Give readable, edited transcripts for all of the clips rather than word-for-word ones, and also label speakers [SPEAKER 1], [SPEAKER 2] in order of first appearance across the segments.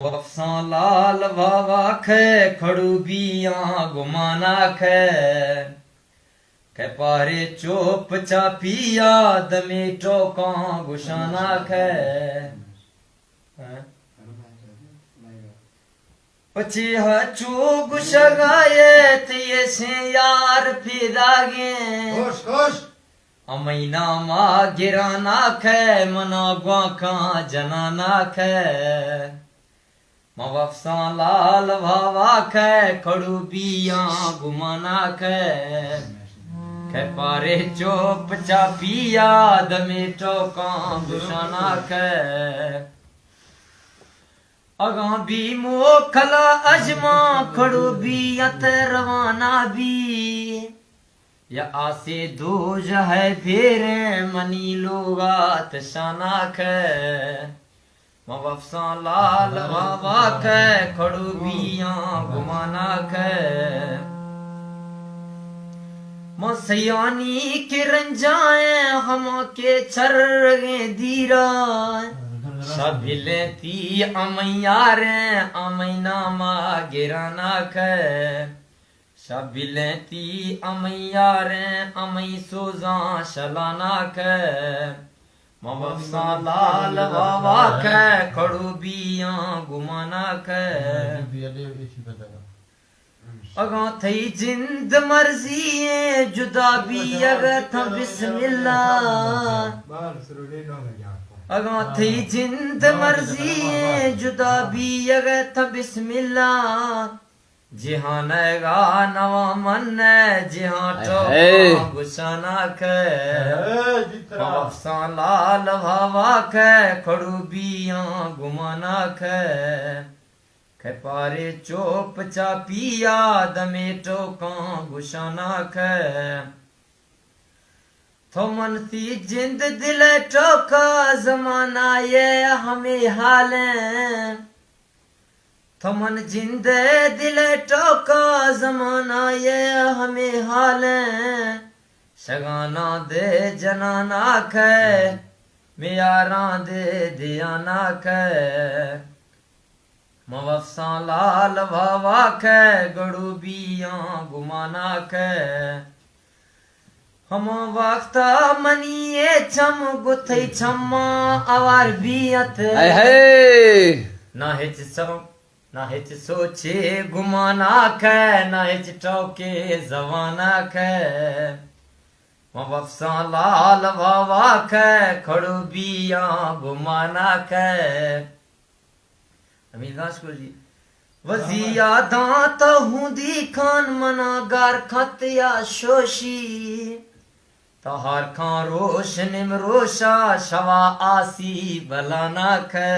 [SPEAKER 1] वफसा लाल वावा खे खड़ू बिया गुमाना खे के पारे चोप चापिया दमे टोका गुशाना खे पची हचू गुशगाए तिये से यार फिदागे अमैना मा गिराना खे मना ग्वाखा जनाना खे मवफसा लाल भावा खे खड़ू बिया गुमाना खे खे पारे चोप चापिया दमे टोका गुशाना खे अगा भी मोखला अजमा खड़ू भी अत रवाना भी या आसे दूज है फेरे मनी लोगा तशाना खे मवफसा लाल बाबा खे खड़ू बिया गुमाना खे मसयानी के रंजाए हम के छर्गे दीरा सबिलेती अमैयारे अमैना मा गिराना खे सबिलेती अमैयारे अमै सोजा शलाना खे मवफसा लाल बाबा खे खड़ू बिया गुमाना खे अगा थई जिंद मर्जी जुदा भी अगर था बिस्मिल्लाह अगा थी जिंद मर्जी जुदा भी अगर था बिस्मिल्लाह जिहान गा नवा मन जिहां टोका गुशाना खे वफसा लाल भावा खे खड़ू बिया गुमाना खे खे पारे चोप चापिया दमे टोका गुशाना खे थोमन सी जिंद दिल टोका जमाना ये हमें हाले थोमन जिंद दिल टोका जमाना ये हमें हाले शगाना दे जनाना खे मियारा दे दियाना खे मवफसा लाल भावा खे गड़ू बिया गुमाना खे हम वक्ता मनिए छम गुथई छम्मा आवार बियत ना हिच सोचे गुमाना खे ना हिच टोके जवाना खे मवफसा लाल भावा खे खड़ू बिया गुमाना खे अमीर गाशकुर जी वजिया दांत हुंदी खान मना गार खत या शोशी तहार खां रोश निम रोशा शवा आसी बलाना खे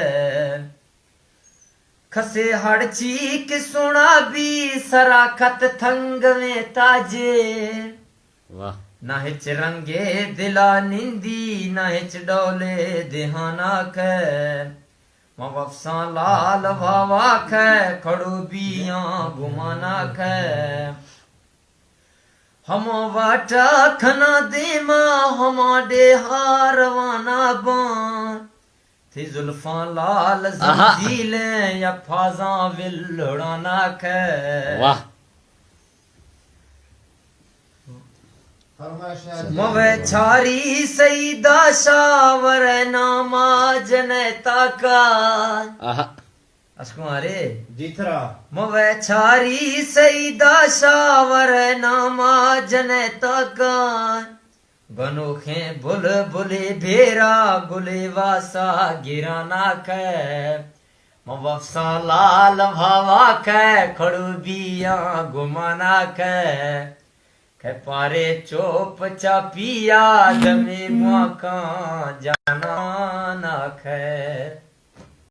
[SPEAKER 1] खसे हड़ची कि सुना भी सराखत थंग में ताजे ना हिच रंगे दिला निंदी ना हिच डोले देहाना खे मवफसा लाल भावा खे खड़ू बिया गुमाना खे हम वाटा खना देमा हमारे हारवाना बान थी जुल्फा लाल जंजीले या फाजा विलड़ाना खे वाह मवे छारी सईदा शावर नामा जनता का अस्कुमारे
[SPEAKER 2] जीथरा
[SPEAKER 1] मवे छारी सईदा शावर नामा जनता का गनोखे बुल बुले भेरा गुले वासा गिराना खे मवफसा लाल भावा खे खड़ू बिया गुमाना खे खे पारे चोप चापिया दमे मुआ का जाना ना खे।